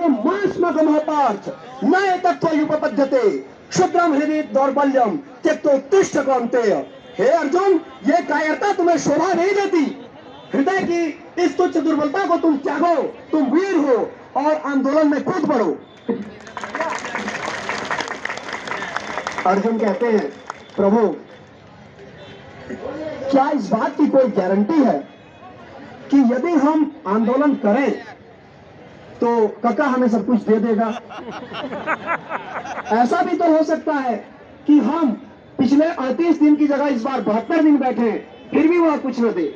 कि मास्मगमोपार्थ न एतत्त्वयुपपद्यते क्षुद्रम हृदय दौर्बल्यम त्यक्तोत्तिष्ठ कौन्तेय। हे अर्जुन, ये कायरता तुम्हें शोभा नहीं देती। हृदय की इस तुच्छ दुर्बलता को तुम त्यागो, तुम वीर हो और आंदोलन में कूद पड़ो। अर्जुन कहते हैं, प्रभु क्या इस बात की कोई गारंटी है कि यदि हम आंदोलन करें तो कका हमें सब कुछ दे देगा? ऐसा भी तो हो सकता है कि हम पिछले 38 दिन की जगह इस बार 72 दिन बैठे, फिर भी वह कुछ न दे।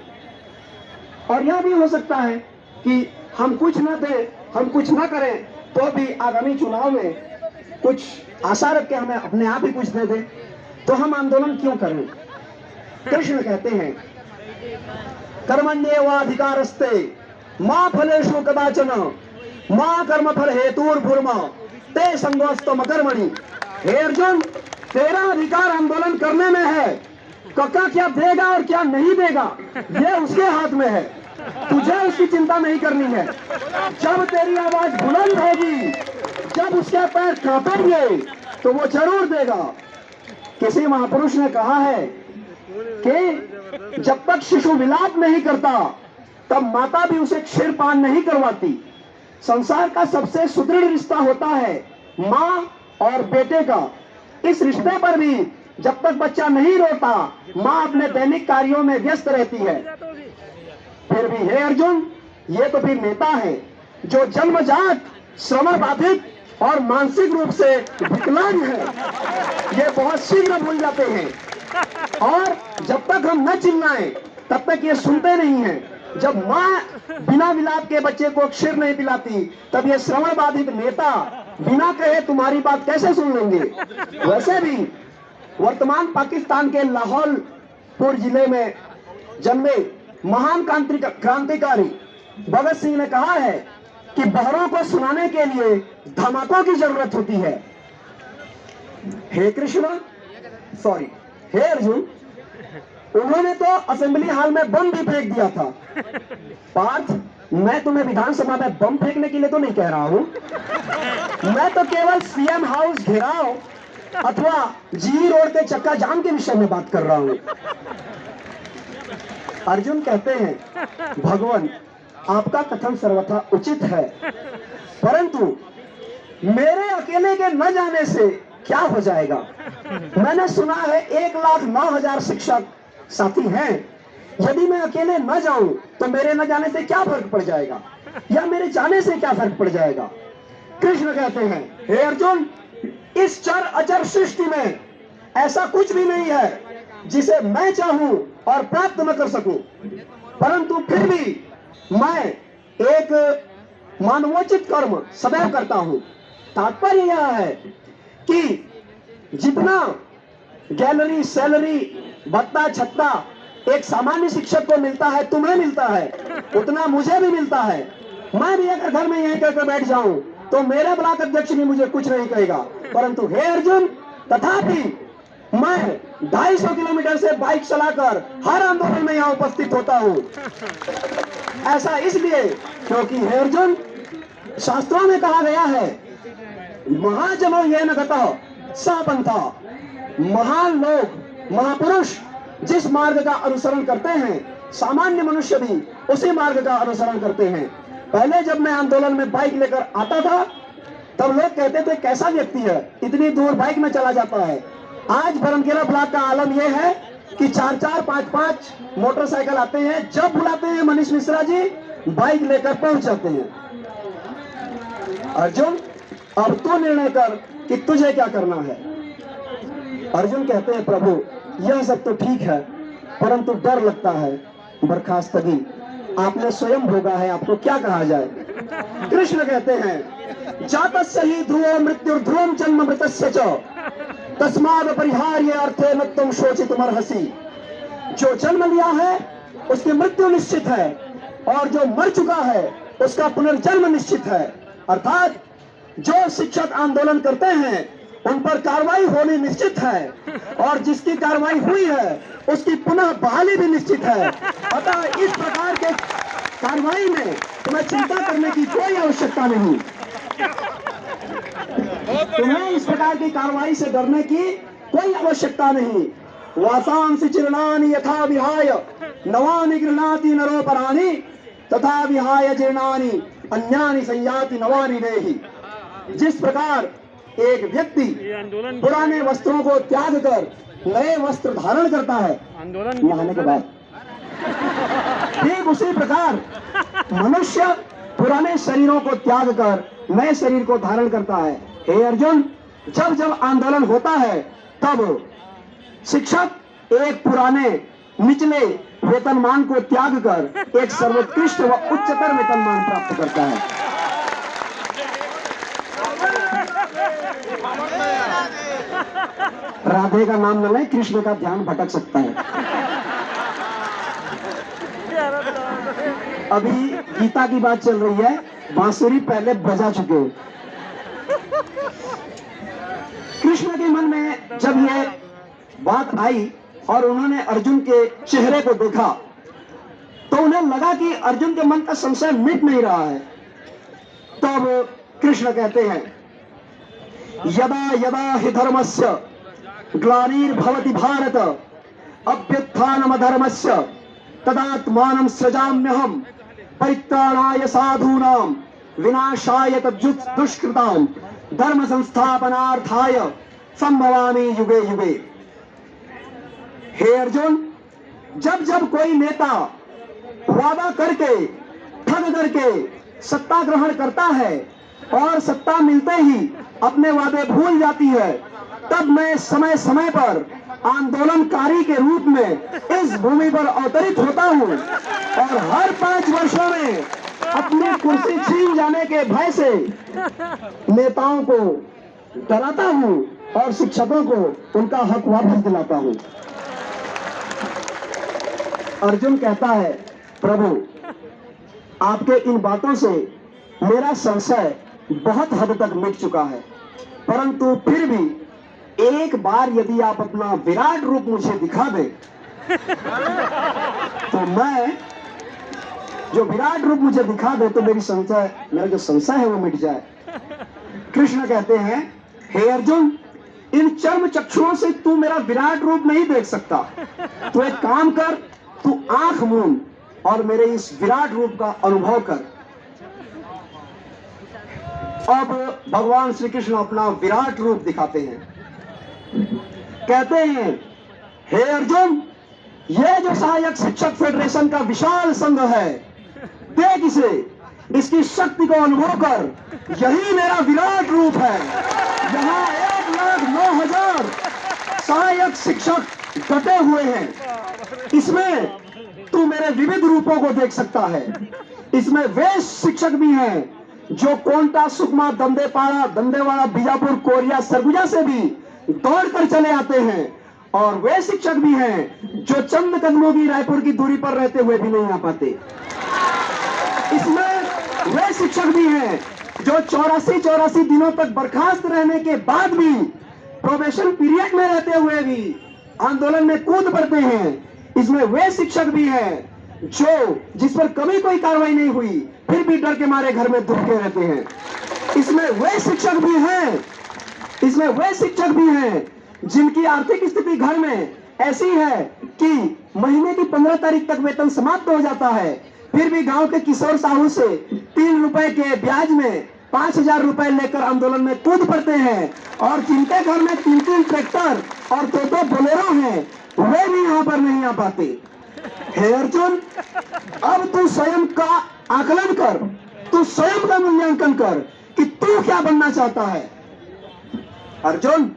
और यह भी हो सकता है कि हम कुछ न दे, हम कुछ न करें तो भी आगामी चुनाव में कुछ आशा रख के हमें अपने आप ही कुछ दे दे, तो हम आंदोलन क्यों करें? कृष्ण कहते हैं, कर्मण्येवाधिकारस्ते मा फलेषु कदाचन मा कर्मफल हेतुर्भुर्मा ते संगोस्तम कर्मणि। हे अर्जुन, तेरा अधिकार आंदोलन करने में है। कक्का क्या देगा और क्या नहीं देगा ये उसके हाथ में है, तुझे उसकी चिंता नहीं करनी है। जब तेरी आवाज बुलंद होगी, जब उसके पैर कांपेंगे तो वो जरूर देगा। किसी महापुरुष ने कहा है कि जब तक शिशु विलाप नहीं करता तब माता भी उसे क्षीरपान नहीं करवाती। संसार का सबसे सुदृढ़ रिश्ता होता है माँ और बेटे का। इस रिश्ते पर भी जब तक बच्चा नहीं रोता, माँ अपने दैनिक कार्यों में व्यस्त रहती है। फिर भी हे अर्जुन, ये तो फिर नेता है जो जन्मजात श्रवण बाधित और मानसिक रूप से विकलांग है। ये बहुत शीघ्र भूल जाते हैं और जब तक हम न चिल्लाएं तब तक ये सुनते नहीं हैं। जब माँ बिना विलाप के बच्चे को क्षीर नहीं पिलाती तब ये श्रवण बाधित नेता बिना कहे तुम्हारी बात कैसे सुन लेंगे? वैसे भी वर्तमान पाकिस्तान के लाहौलपुर जिले में जन्मे महान क्रांतिकारी भगत सिंह ने कहा है कि बहरों को सुनाने के लिए धमाकों की जरूरत होती है। हे कृष्ण, सॉरी, हे अर्जुन, उन्होंने तो असेंबली हॉल में बम भी फेंक दिया था। पार्थ, मैं तुम्हें विधानसभा में बम फेंकने के लिए तो नहीं कह रहा हूं, मैं तो केवल सीएम हाउस घेराव अथवा जी रोड के चक्का जाम के विषय में बात कर रहा हूं। अर्जुन कहते हैं, भगवान आपका कथन सर्वथा उचित है, परंतु मेरे अकेले के न जाने से क्या हो जाएगा? मैंने सुना है 1,09,000 शिक्षक साथी हैं। यदि मैं अकेले न जाऊं तो मेरे न जाने से क्या फर्क पड़ जाएगा, या मेरे जाने से क्या फर्क पड़ जाएगा? कृष्ण कहते हैं, हे अर्जुन, इस चर अचर सृष्टि में ऐसा कुछ भी नहीं है जिसे मैं चाहूं और प्राप्त न कर सकूं, परंतु फिर भी मैं एक मानवोचित कर्म सदैव करता हूं। तात्पर्य यह है कि जितना गैलरी, सैलरी, भत्ता, छत्ता एक सामान्य शिक्षक को मिलता है, तुम्हें मिलता है, उतना मुझे भी मिलता है। मैं भी अगर घर में यहीं करके बैठ जाऊं तो मेरा ब्लॉक अध्यक्ष भी मुझे कुछ नहीं कहेगा, परंतु हे अर्जुन, तथापि मैं 250 किलोमीटर से बाइक चलाकर हर आंदोलन में यहाँ उपस्थित होता हूँ। ऐसा इसलिए क्योंकि हे अर्जुन, शास्त्रों में कहा गया है, महाजनो ये न गतः स पंथा। महान लोग, महापुरुष जिस मार्ग का अनुसरण करते हैं, सामान्य मनुष्य भी उसी मार्ग का अनुसरण करते हैं। पहले जब मैं आंदोलन में बाइक लेकर आता था तब लोग कहते थे कैसा व्यक्ति है, इतनी दूर बाइक में चला जाता है। आज बरमकेला ब्लॉक का आलम यह है कि 4-4, 5-5 मोटरसाइकिल आते हैं, जब बुलाते हैं मनीष मिश्रा जी बाइक लेकर पहुंच जाते हैं। अर्जुन, अब तू निर्णय कर कि तुझे क्या करना है। अर्जुन कहते हैं, प्रभु यह सब तो ठीक है, परंतु डर लगता है। बर्खास्तगी आपने स्वयं भोगा है, आपको क्या कहा जाए। कृष्ण कहते हैं, जातस्य ही ध्रुवो मृत्यु ध्रुवम जन्म मृतस्य च तस्माद परिहार्य अर्थे न तुम शोचितुमर्हसि। जो जन्म लिया है उसकी मृत्यु निश्चित है, और जो मर चुका है उसका पुनर्जन्म निश्चित है। अर्थात जो शिक्षक आंदोलन करते हैं उन पर कार्रवाई होनी निश्चित है, और जिसकी कार्रवाई हुई है उसकी पुनः बहाली भी निश्चित है। अतः इस प्रकार के कार्रवाई में तुम्हें चिंता करने की कोई आवश्यकता नहीं। तुम्हें इस प्रकार की कार्रवाई से डरने की कोई आवश्यकता नहीं। वासांसि चिरणानि यथा विहाय नवानि गृह्णाति नरोपराणि तथा विहाय जीर्णानि अन्यानि संयाति नवानि देहि। जिस प्रकार एक व्यक्ति पुराने वस्त्रों को त्याग कर नए वस्त्र धारण करता है नहाने के बाद, ठीक उसी प्रकार मनुष्य पुराने शरीरों को त्याग कर नए शरीर को धारण करता है। हे अर्जुन, जब जब आंदोलन होता है तब शिक्षक एक पुराने निचले वेतनमान को त्याग कर एक सर्वोत्कृष्ट व उच्चतर वेतनमान प्राप्त करता है। राधे का नाम न ले, कृष्ण का ध्यान भटक सकता है। अभी गीता की बात चल रही है, बांसुरी पहले बजा चुके हो। कृष्ण के मन में जब ये बात आई और उन्होंने अर्जुन के चेहरे को देखा तो उन्हें लगा कि अर्जुन के मन का संशय मिट नहीं रहा है। तब कृष्ण कहते हैं, यदा यदा हि धर्मस्य ग्लानिर्भवति भारत अभ्युत्थानमधर्मस्य तदात्मानं सृजाम्यहम् परित्राणाय साधूनां विनाशाय दुष्कृतां धर्म संस्थापनार्थाय संभवामि युगे युगे। हे अर्जुन, जब जब कोई नेता वादा करके ठग करके सत्ता ग्रहण करता है और सत्ता मिलते ही अपने वादे भूल जाती है, तब मैं समय समय पर आंदोलनकारी के रूप में इस भूमि पर अवतरित होता हूँ और हर 5 वर्षों में अपनी कुर्सी छीन जाने के भय से नेताओं को डराता हूँ और शिक्षकों को उनका हक वापस दिलाता हूँ। अर्जुन कहता है, प्रभु, आपके इन बातों से मेरा संशय बहुत हद तक मिट चुका है, परंतु फिर भी एक बार यदि आप अपना विराट रूप मुझे दिखा दें तो मैं जो विराट रूप मुझे दिखा दे तो मेरा जो संशय है वो मिट जाए। कृष्ण कहते हैं, हे अर्जुन, इन चर्म चक्षुओं से तू मेरा विराट रूप नहीं देख सकता। तू एक काम कर, तू आंख मूंद और मेरे इस विराट रूप का अनुभव कर। अब भगवान श्री कृष्ण अपना विराट रूप दिखाते हैं। कहते हैं, हे अर्जुन, ये जो सहायक शिक्षक फेडरेशन का विशाल संघ है, देख इसे, इसकी शक्ति को अनुभव कर। यही मेरा विराट रूप है। यहाँ 1,09,000 सहायक शिक्षक डटे हुए हैं। इसमें तू मेरे विविध रूपों को देख सकता है। इसमें वे शिक्षक भी हैं जो कोंटा, सुकमा, दंदेपाड़ा, दंदेवाड़ा, बीजापुर, कोरिया, सरगुजा से भी दौड़कर चले आते हैं और वे शिक्षक भी हैं जो चंद कदमों की रायपुर की दूरी पर रहते हुए भी नहीं आ पाते। इसमें वे शिक्षक भी हैं जो 84 दिनों तक बर्खास्त रहने के बाद भी प्रोबेशन पीरियड में रहते हुए भी आंदोलन में कूद पड़ते हैं। इसमें वे शिक्षक भी हैं जो जिस पर कभी कोई कार्रवाई नहीं हुई फिर भी डर के मारे घर में दुबके रहते हैं। इसमें वे शिक्षक भी हैं जिनकी आर्थिक स्थिति घर में ऐसी है कि महीने की 15 तारीख तक वेतन समाप्त हो जाता है, फिर भी गांव के किशोर साहू से 3 रुपए के ब्याज में 5,000 रुपए लेकर आंदोलन में कूद पड़ते हैं और जिनके घर में 3 ट्रैक्टर और 2 बोलेरो हैं, वे भी यहाँ पर नहीं आ पाते। हे अर्जुन, अब तू स्वयं का आकलन कर, तू स्वयं का मूल्यांकन कर कि तू क्या बनना चाहता है। अर्जुन,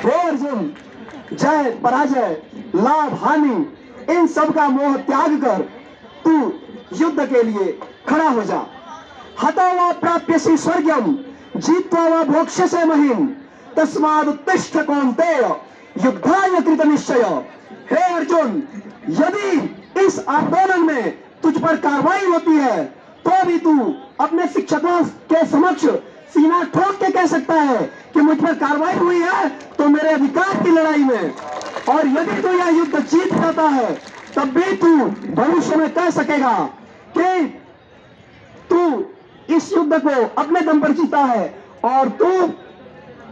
हे अर्जुन, जय पराजय, लाभ हानि, इन सब का मोह त्याग कर तू युद्ध के लिए खड़ा हो जा। हतो वा प्राप्यसि स्वर्गम जीत्वा वा भोक्ष्यसे महीम तस्माद् उत्तिष्ठ कौन्तेय युद्धाय कृत निश्चय। हे अर्जुन, यदि इस आंदोलन में तुझ पर कार्रवाई होती है तो भी तू अपने शिक्षकों के समक्ष सीना ठोक के कह सकता है कि मुझ पर कार्रवाई हुई है तो मेरे अधिकार की लड़ाई में और यदि तू यह युद्ध जीत जाता है तब भी तू भविष्य में कह सकेगा कि तू इस युद्ध को अपने दम पर जीता है और तू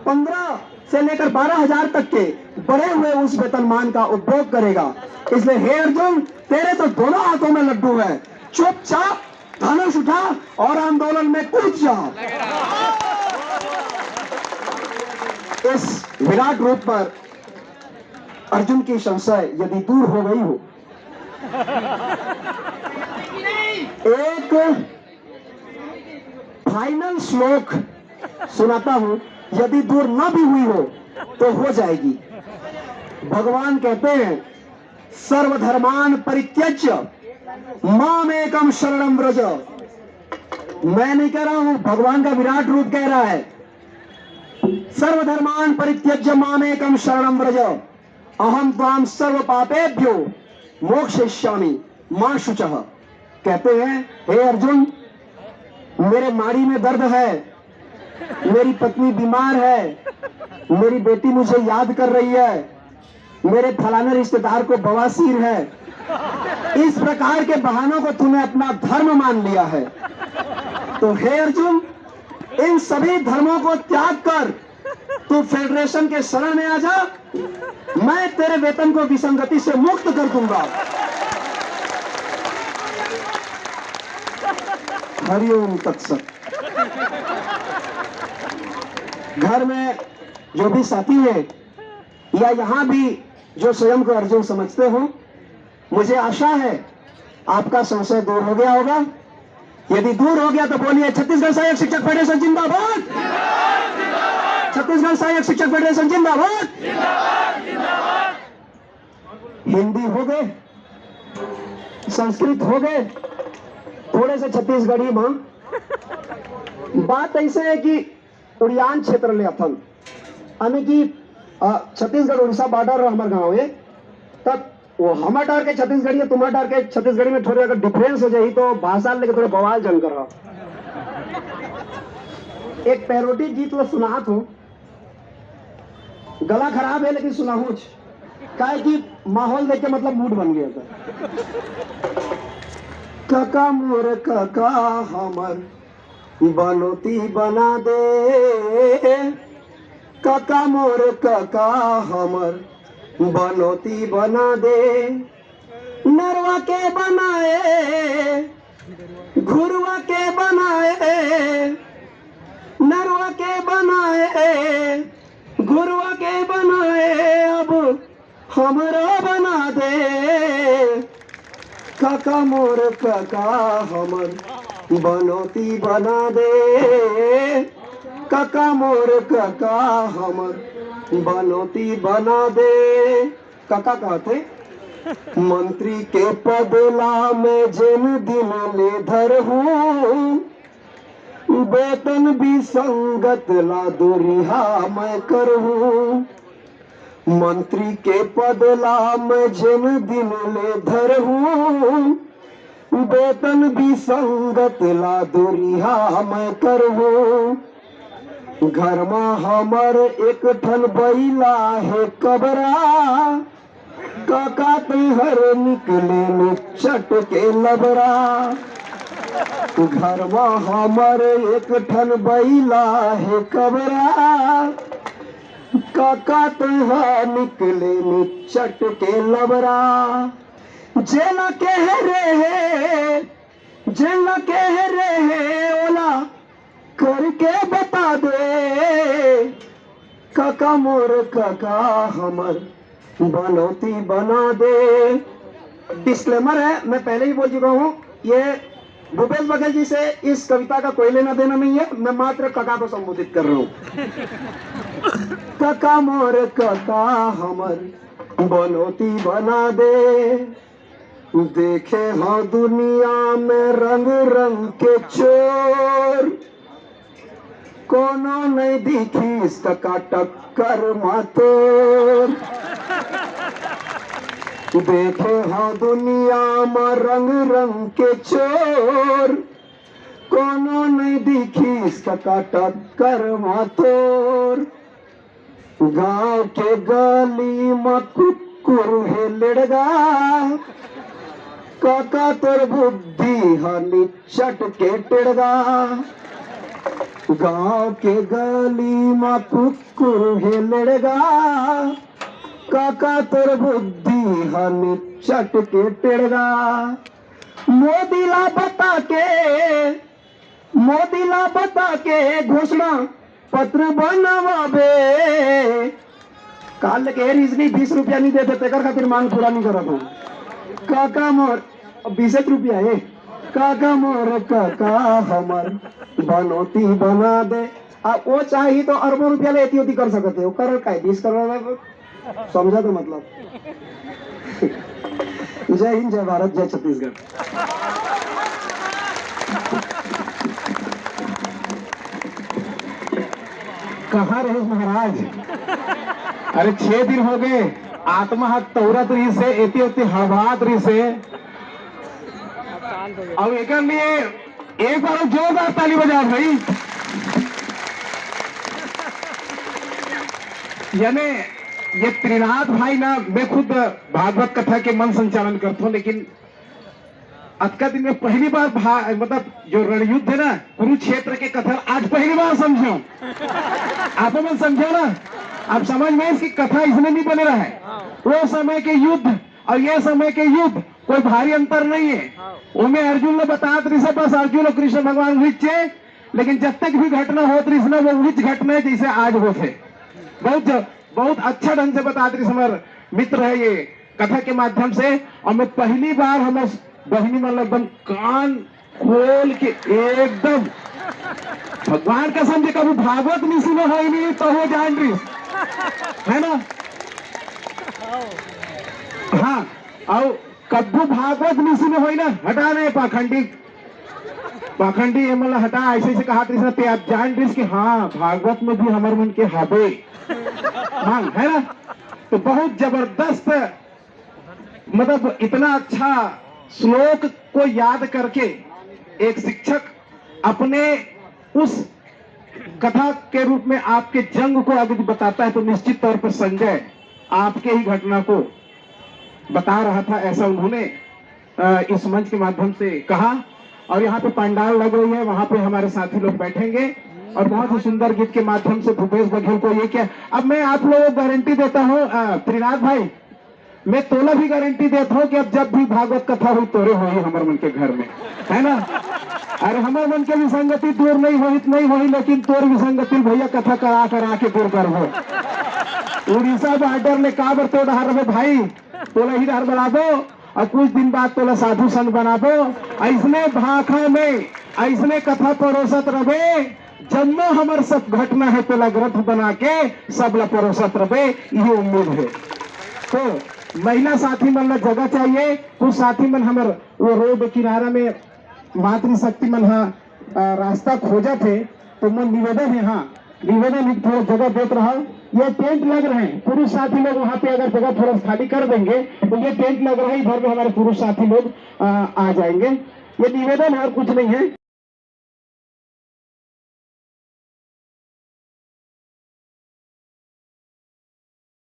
15 से लेकर 12,000 तक के बढ़े हुए उस वेतनमान का उपभोग करेगा। इसलिए हे अर्जुन, तेरे तो दोनों हाथों में लड्डू है, चुपचाप धनुष उठा और आंदोलन में कूद जा। इस विराट रूप पर अर्जुन की संशय यदि दूर हो गई हो, एक फाइनल श्लोक सुनाता हूं, यदि दूर न भी हुई हो तो हो जाएगी। भगवान कहते हैं, सर्वधर्मान परित्यज्य मामेकम शरणं व्रज। मैं नहीं कह रहा हूं, भगवान का विराट रूप कह रहा है। सर्वधर्मान परित्यज्य मामेकम शरणं व्रज अहम त्वाम सर्व पापेभ्यो मोक्षयिष्यामि मा शुचः। कहते हैं, हे अर्जुन, मेरे माड़ी में दर्द है, मेरी पत्नी बीमार है, मेरी बेटी मुझे याद कर रही है, मेरे फलाने रिश्तेदार को बवासीर है, इस प्रकार के बहानों को तूने अपना धर्म मान लिया है। तो हे अर्जुन, इन सभी धर्मों को त्याग कर तू फेडरेशन के शरण में आ जा, मैं तेरे वेतन को विसंगति से मुक्त कर दूंगा। हरिओम तत्सत। घर में जो भी साथी है या यहाँ भी जो स्वयं को अर्जुन समझते हो, मुझे आशा है आपका संशय दूर हो गया होगा। यदि दूर हो गया तो बोलिए, छत्तीसगढ़ सहायक शिक्षक फेडरेशन जिंदाबाद, छत्तीसगढ़ सहायक शिक्षक फेडरेशन जिंदाबाद। हिंदी हो गए, संस्कृत हो गए, थोड़े से छत्तीसगढ़ी में बात ऐसे है कि उड़ियान क्षेत्र ले अथन यानी कि छत्तीसगढ़ उड़ीसा बॉर्डर हमारे गांव है, तब वो हमारे डार के छत्तीसगढ़ी है, तुम्हारे डार के छत्तीसगढ़ी में थोड़ी अगर डिफरेंस हो जाए तो भाषा लेके थोड़े बवाल जन कर रहा। एक पैरोडी गीत लो सुनात हूं, गला खराब है लेकिन सुनाऊं काहे कि माहौल देख के मतलब मूड बन गया था। काका मोर काका हमर बनोती बना दे, काका मोर काका हमर बनोती बना दे, नरवा के बनाए घुरवा के बनाए, नरवा के बनाए घुरवा के बनाए, अब हमरा बना दे, काका मोर काका हमर बनोती बना दे, काका मोर काका हमर बनोती बना दे। काका कहते, मंत्री के पदला में जिन दिन ले धर हूँ, वेतन भी संगत ला दुरिहा मैं करूँ, मंत्री के पदला में जिन दिन ले धर हूँ, वेतन भी संगत ला दुरिहा मैं करूँ, घर में हमर एक ठन बैला है कबरा, काका तुहर निकले में चट के लबरा, घर में हमर एक ठन बैला है कबरा, काका तुहर निकले में चट के लबरा, जेला कह रहे जेला कह रहे ओला करके बता दे, काका मोर काका हमर बनोती बना दे। डिस्क्लेमर है, मैं पहले ही बोल चुका हूँ, ये भूपेश बघेल जी से इस कविता का कोई लेना देना नहीं है, मैं मात्र काका को संबोधित कर रहा हूँ। काका मोर काका हमर बनोती बना दे, देखे हाँ दुनिया में रंग रंग के चोर, कोनो नहीं दिखी इसका टक्कर मातोर, देखे हाँ दुनिया में रंग रंग के चोर, कोनो नहीं दिखी इसका टक्कर मातोर, गांव के गली में कुकुर हे लड़गा काका तोर बुद्धि हानि चट के टिड़गा गांव के गली में कुकुर हे लड़गा काका तोर बुद्धि हानि चट के टिड़गा मोदीला बता के घोषणा पत्र बनवाबे काल के रिजनी 20 रुपया नहीं देते तेकर खातिर मांग पूरा नहीं करत हूँ काका मोर 20 रुपया है काका मोर काका हमर बनोती बना दे अब वो चाहिए तो अरबों रुपया ले एती कर सकते हो कर का 20 करोड़ समझा तो मतलब जय हिंद जय भारत जय छत्तीसगढ़। कहाँ रहे महाराज? अरे 6 दिन हो गए आत्मा हाथ तौरत रही से एती एती हड़बड़ात रही से अब एक लिए एक बार जोरदार ताली बजा भाई। यानी ये त्रिनाथ भाई ना मैं खुद भागवत कथा के मन संचालन करता हूँ लेकिन आज का दिन में पहली बार मतलब जो रणयुद्ध है ना कुरुक्षेत्र के कथा आज पहली बार समझो आप मन समझो ना आप समझ में इसकी कथा इसलिए नहीं बने रहा है वो समय के युद्ध और ये समय के युद्ध कोई भारी अंतर नहीं है। उनमें अर्जुन ने बता से बस अर्जुन और कृष्ण भगवान विच है लेकिन जब तक भी घटना हो ना वो विच घटना है जैसे आज होते बहुत अच्छा ढंग से बता हमारे मित्र है ये कथा के माध्यम से। और मैं पहली बार हम बहनी मतलब एकदम कान खोल के एकदम भगवान का समझे कभी भागवत नहीं सुना हो नहीं तो हो जान रही है ना। हाँ और कभी भागवत नहीं सुने हो ना हटा नहीं पाखंडी मतलब हटा ऐसे कहा ते आप जान रही कि हाँ भागवत में भी हमारे मन के हावे हाँ है ना। तो बहुत जबरदस्त मतलब इतना अच्छा श्लोक को याद करके एक शिक्षक अपने उस कथा के रूप में आपके जंग को अगर बताता है तो निश्चित तौर पर संजय आपके ही घटना को बता रहा था ऐसा उन्होंने इस मंच के माध्यम से कहा। और यहाँ पे पंडाल लग रही है वहां पे हमारे साथी लोग बैठेंगे और बहुत ही सुंदर गीत के माध्यम से भूपेश बघेल को ये क्या अब मैं आप लोगों को गारंटी देता हूँ त्रिनाथ भाई मैं तोला भी गारंटी देता हूँ कि अब जब भी भागवत कथा हुई तोरे हो हमारे मन के घर में है ना। अरे हमारे मन के विसंगति दूर नहीं हुई लेकिन तोर विसंगति भैया कथा करा के दूर कर हो। उड़ीसा बॉर्डर ने कहा बर तो डर भाई तोला ही डर बना दो और कुछ दिन बाद तोला साधु संत बना दो ऐसने भाखा में ऐसने कथा परोसत रहे जन्म हमार सब घटना है तोला ग्रंथ बना के सब ला परोसत रहे ये उम्मीद है। तो महिला साथी मन ला जगह चाहिए कुछ साथी मन हमार वो रोड किनारा में मातृशक्ति मन रास्ता खोजा थे तो मन निवेदन है हाँ निवेदन थोड़ा जगह देते रहा। ये टेंट लग रहे हैं पुरुष साथी लोग वहां पे अगर जगह थोड़ा खाली कर देंगे तो ये टेंट लग रहा है इधर में हमारे पुरुष साथी लोग आ जाएंगे। ये निवेदन है और कुछ नहीं है।